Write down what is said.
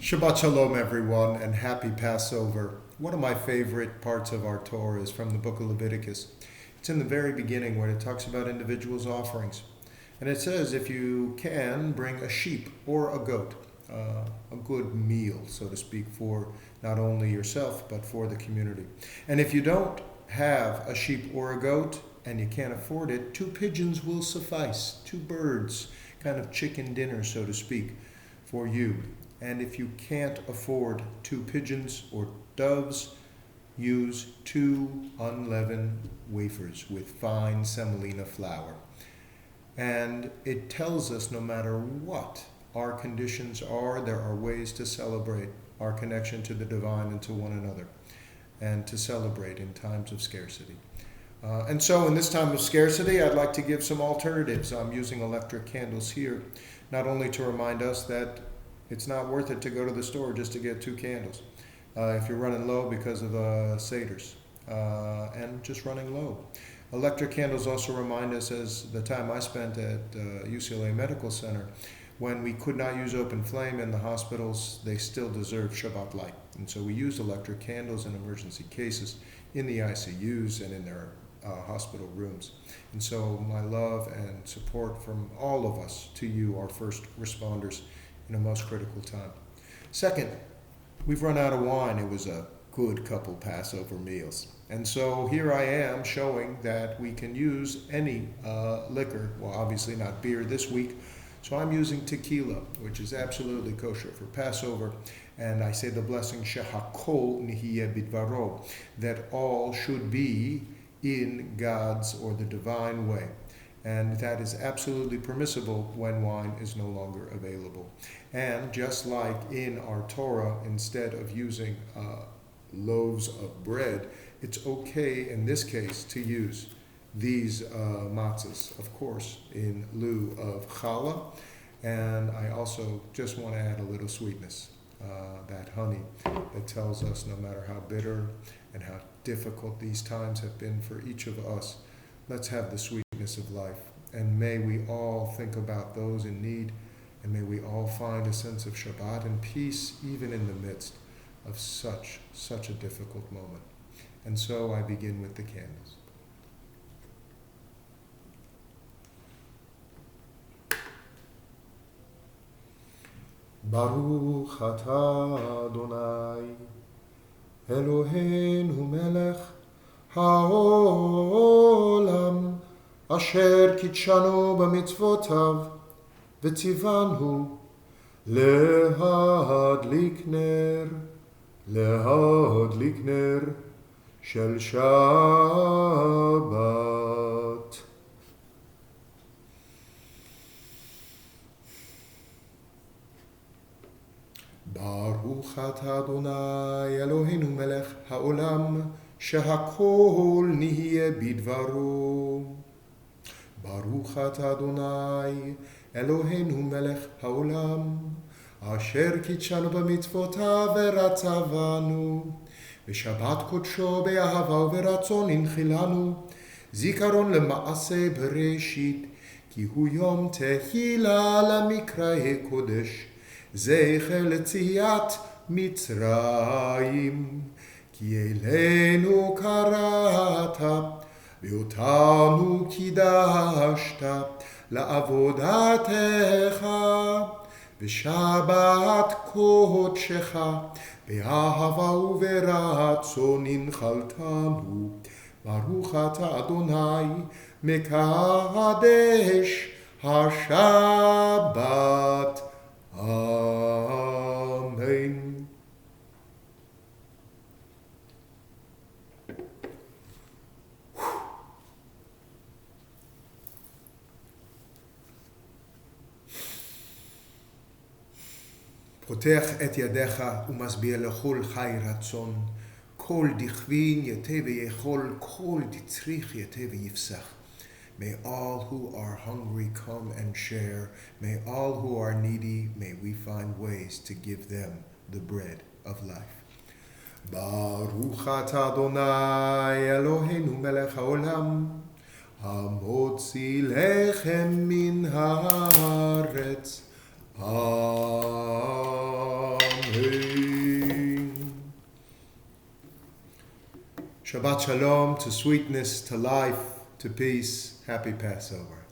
Shabbat Shalom, everyone, and happy Passover. One of my favorite parts of our Torah is from the book of Leviticus. It's in the very beginning where it talks about individuals' offerings. And it says if you can, bring a sheep or a goat, a good meal, so to speak, for not only yourself, but for the community. And if you don't have a sheep or a goat, and you can't afford it, 2 pigeons will suffice, 2 birds, kind of chicken dinner, so to speak, for you. And if you can't afford 2 pigeons or doves, use 2 unleavened wafers with fine semolina flour. And it tells us no matter what our conditions are, there are ways to celebrate our connection to the divine and to one another, and to celebrate in times of scarcity. And so in this time of scarcity, I'd like to give some alternatives. I'm using electric candles here, not only to remind us that it's not worth it to go to the store just to get 2 candles. If you're running low because of seders and just running low. Electric candles also remind us, as the time I spent at UCLA Medical Center, when we could not use open flame in the hospitals, they still deserve Shabbat light. And so we used electric candles in emergency cases in the ICUs and in their hospital rooms. And so my love and support from all of us to you, our first responders, in a most critical time. Second, we've run out of wine. It was a good couple Passover meals. And so here I am showing that we can use any liquor, well, obviously not beer this week. So I'm using tequila, which is absolutely kosher for Passover. And I say the blessing, Shehakol Nihiyeh Bidvaro, that all should be in God's or the divine way. And that is absolutely permissible when wine is no longer available. And just like in our Torah, instead of using loaves of bread, it's okay in this case to use these matzahs, of course, in lieu of challah. And I also just want to add a little sweetness, that honey that tells us no matter how bitter and how difficult these times have been for each of us, let's have the sweetness of life. And may we all think about those in need, and may we all find a sense of Shabbat and peace even in the midst of such a difficult moment. And so I begin with the candles. Baruch atah Adonai Eloheinu melech haolam asher kitshanu b'mitzvotav v'tzivanu lehadlik ner shel Shabbat. Baruch atah Adonai Eloheinu melech haolam שהכל נהיה בדברו. ברוך אתה אדוני אלוהינו מלך העולם, אשר קידשנו במצוותיו ורצבנו, בשבת קודשו באהבה וברצון הנחילנו, זיכרון למעשה בראשית, כי הוא יום תחילה למקראי קודש, זכר ליציאת מצרים. כי אלינו קראת, ואותנו קידשת לעבודתך, ושבת קודשך, באהבה וברצון הנחלתנו. ברוך אתה אדוני מקדש השבת. אמן. פותח את ידיך ומשביע לכל חי רצון, כל דכבין יתה ויכול, כל דצריך יתה ויפסח. May all who are hungry come and share. May all who are needy, may we find ways to give them the bread of life. Baruch atah Adonai Eloheinu melech haolam, המוציא לחם מן הארץ. Amen. Shabbat Shalom, to sweetness, to life, to peace. Happy Passover.